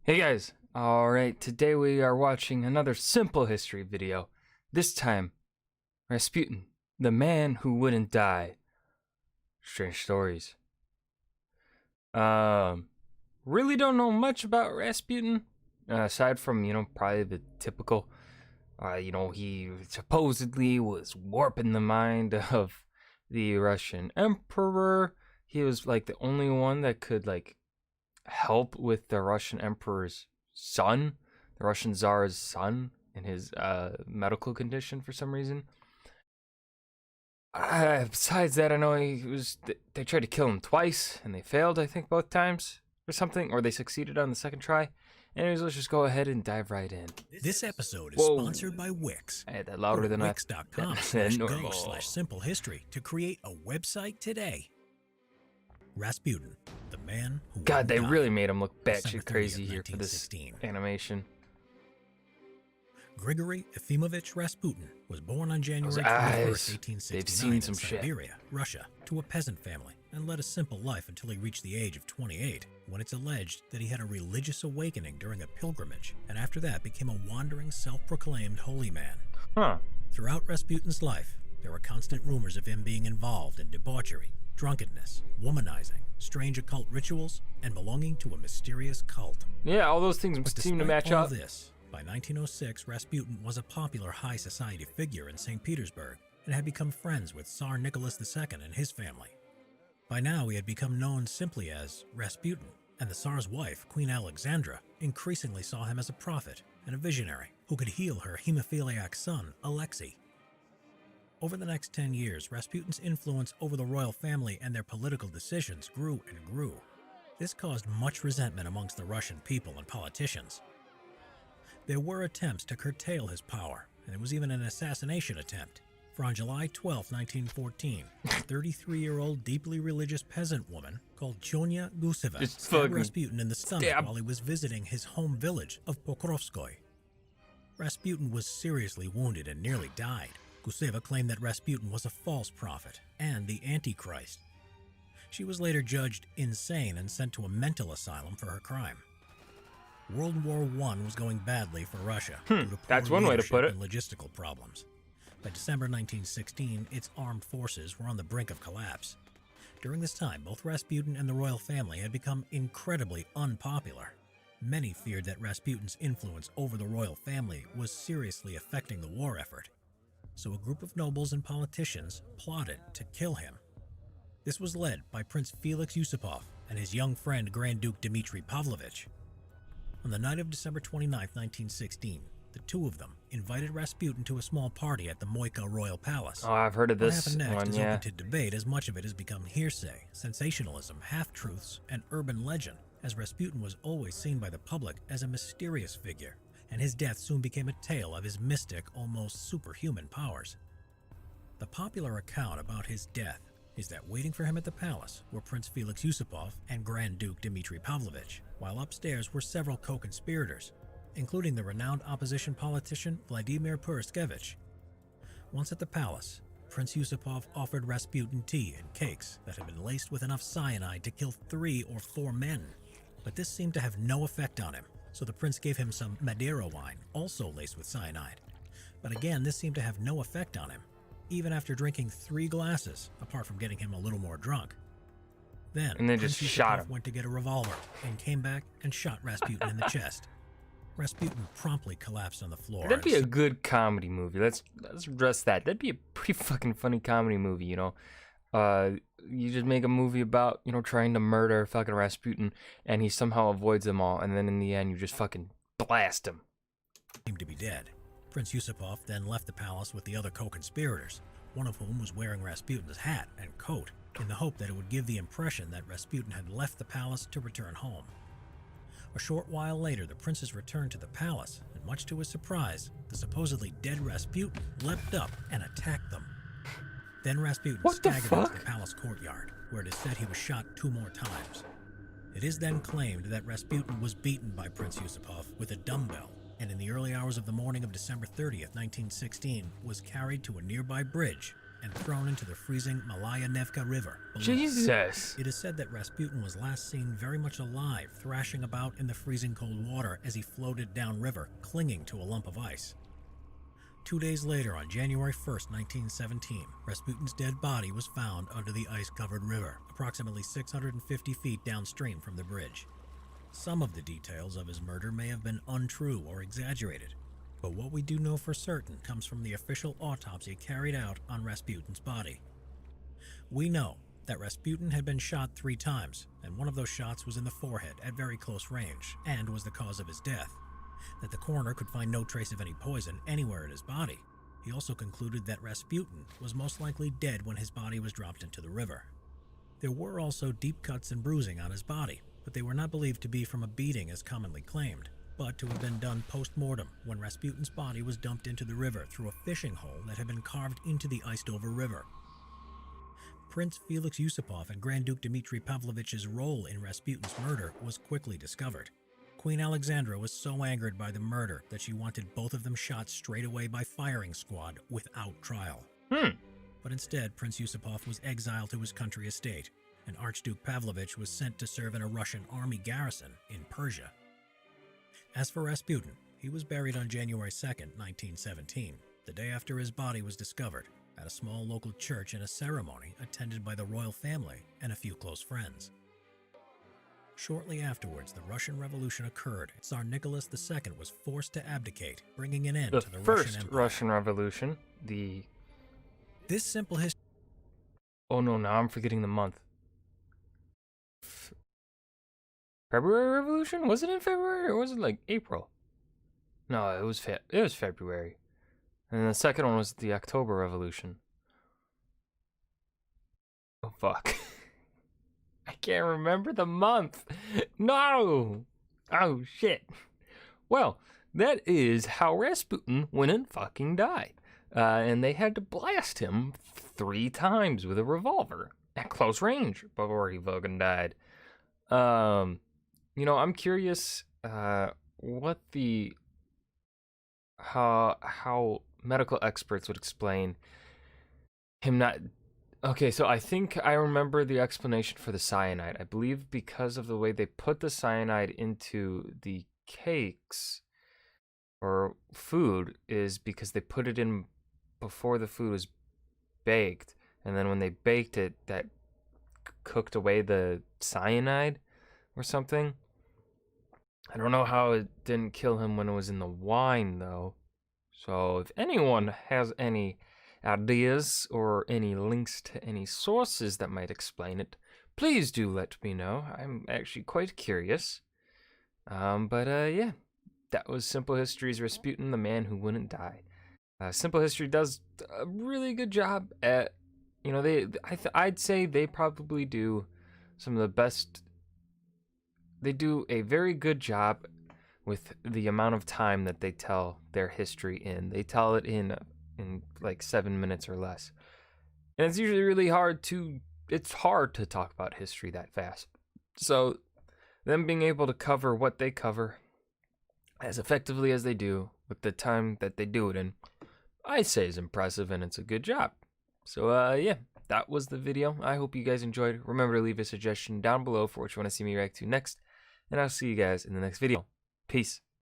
Hey guys, alright, today we are watching another simple history video. This time, Rasputin, the man who wouldn't die. Strange stories. Really don't know much about Rasputin, aside from, probably the typical, he supposedly was warping the mind of the Russian emperor. He was like the only one that could help with the Russian emperor's son, the Russian czar's son, in his medical condition for some reason. Besides that, I know they tried to kill him twice and they failed, I think, both times or something, or they succeeded on the second try. Anyways, let's just go ahead and dive right in. This episode is sponsored by Wix. I had that louder than Wix.com/go/simple history to create a website today. Rasputin, the man who God, they died, really made him look December batshit crazy 30th, here for this 1916. animation. Grigory Efimovich Rasputin was born on January 21st, eyes, 1869 they've seen some in shit. Siberia, Russia, to a peasant family and led a simple life until he reached the age of 28, when it's alleged that he had a religious awakening during a pilgrimage, and after that became a wandering, self-proclaimed holy man. Huh. Throughout Rasputin's life, there were constant rumors of him being involved in debauchery, drunkenness, womanizing, strange occult rituals, and belonging to a mysterious cult. Yeah, all those things But seem to match all up. this, by 1906, Rasputin was a popular high society figure in St. Petersburg and had become friends with Tsar Nicholas II and his family. By now, he had become known simply as Rasputin, and the Tsar's wife, Queen Alexandra, increasingly saw him as a prophet and a visionary who could heal her hemophiliac son, Alexei. Over the next 10 years, Rasputin's influence over the royal family and their political decisions grew and grew. This caused much resentment amongst the Russian people and politicians. There were attempts to curtail his power, and there was even an assassination attempt. For on July 12, 1914, a 33-year-old deeply religious peasant woman called Chonya Guseva stabbed Rasputin in the stomach while he was visiting his home village of Pokrovskoy. Rasputin was seriously wounded and nearly died. Guseva claimed that Rasputin was a false prophet and the Antichrist. She was later judged insane and sent to a mental asylum for her crime. World War I was going badly for Russia due to poor That's one way to put it. and logistical problems. By December 1916, its armed forces were on the brink of collapse. During this time, both Rasputin and the royal family had become incredibly unpopular. Many feared that Rasputin's influence over the royal family was seriously affecting the war effort. So a group of nobles and politicians plotted to kill him. This was led by Prince Felix Yusupov and his young friend Grand Duke Dmitry Pavlovich. On the night of December 29, 1916, the two of them invited Rasputin to a small party at the Moika Royal Palace. Oh, I've heard of this What happened next one, is yeah. open to debate, as much of it has become hearsay, sensationalism, half-truths, and urban legend, as Rasputin was always seen by the public as a mysterious figure, and his death soon became a tale of his mystic, almost superhuman powers. The popular account about his death is that waiting for him at the palace were Prince Felix Yusupov and Grand Duke Dmitry Pavlovich, while upstairs were several co-conspirators, including the renowned opposition politician Vladimir Purishkevich. Once at the palace, Prince Yusupov offered Rasputin tea and cakes that had been laced with enough cyanide to kill 3 or 4 men. But this seemed to have no effect on him, so the prince gave him some Madeira wine, also laced with cyanide. But again, this seemed to have no effect on him, even after drinking 3 glasses, apart from getting him a little more drunk. Then And they Prince just shot Yusupov him. went to get a revolver and came back and shot Rasputin in the chest. Rasputin promptly collapsed on the floor. That'd be a good comedy movie. Let's address that. That'd be a pretty fucking funny comedy movie, you know. You just make a movie about, trying to murder fucking Rasputin, and he somehow avoids them all, and then in the end you just fucking blast him. Seemed to be dead. Prince Yusupov then left the palace with the other co-conspirators, one of whom was wearing Rasputin's hat and coat, in the hope that it would give the impression that Rasputin had left the palace to return home. A short while later, the princes returned to the palace, and much to his surprise, the supposedly dead Rasputin leapt up and attacked them. Then Rasputin What the staggered fuck? into the palace courtyard, where it is said he was shot 2 more times. It is then claimed that Rasputin was beaten by Prince Yusupov with a dumbbell, and in the early hours of the morning of December 30th, 1916, was carried to a nearby bridge and thrown into the freezing Malaya Nevka River below. Jesus. It is said that Rasputin was last seen very much alive, thrashing about in the freezing cold water as he floated downriver, clinging to a lump of ice. 2 days later, on January 1st, 1917, Rasputin's dead body was found under the ice-covered river, approximately 650 feet downstream from the bridge. Some of the details of his murder may have been untrue or exaggerated, but what we do know for certain comes from the official autopsy carried out on Rasputin's body. We know that Rasputin had been shot 3 times, and one of those shots was in the forehead at very close range, and was the cause of his death. That the coroner could find no trace of any poison anywhere in his body. He also concluded that Rasputin was most likely dead when his body was dropped into the river. There were also deep cuts and bruising on his body, but they were not believed to be from a beating as commonly claimed, but to have been done post-mortem when Rasputin's body was dumped into the river through a fishing hole that had been carved into the iced-over river. Prince Felix Yusupov and Grand Duke Dmitry Pavlovich's role in Rasputin's murder was quickly discovered. Queen Alexandra was so angered by the murder that she wanted both of them shot straight away by firing squad without trial. But instead, Prince Yusupov was exiled to his country estate, and Archduke Pavlovich was sent to serve in a Russian army garrison in Persia. As for Rasputin, he was buried on January 2nd, 1917, the day after his body was discovered, at a small local church in a ceremony attended by the royal family and a few close friends. Shortly afterwards, the Russian Revolution occurred. Tsar Nicholas II was forced to abdicate, bringing an end to the Russian Empire. Russian Revolution, This simple history... Oh no, now I'm forgetting the month. February Revolution? Was it in February or was it like April? No, it was February. And the second one was the October Revolution. Oh fuck. I can't remember the month. No! Oh shit. Well, that is how Rasputin went and fucking died. And they had to blast him 3 times with a revolver at close range before he fucking died. You know, I'm curious what how medical experts would explain him not. Okay, so I think I remember the explanation for the cyanide. I believe because of the way they put the cyanide into the cakes or food is because they put it in before the food was baked, and then when they baked it, that cooked away the cyanide or something. I don't know how it didn't kill him when it was in the wine, though. So if anyone has any ideas or any links to any sources that might explain it, please do let me know. I'm actually quite curious. Yeah, that was Simple History's Rasputin, the Man Who Wouldn't Die. Simple History does a really good job at, you know, I'd say they probably do some of the best. They do a very good job with the amount of time that they tell their history in. They tell it in like 7 minutes or less. And it's usually really it's hard to talk about history that fast. So them being able to cover what they cover as effectively as they do with the time that they do it in, I say is impressive, and it's a good job. So yeah, that was the video. I hope you guys enjoyed. Remember to leave a suggestion down below for what you want to see me react to next, and I'll see you guys in the next video. Peace.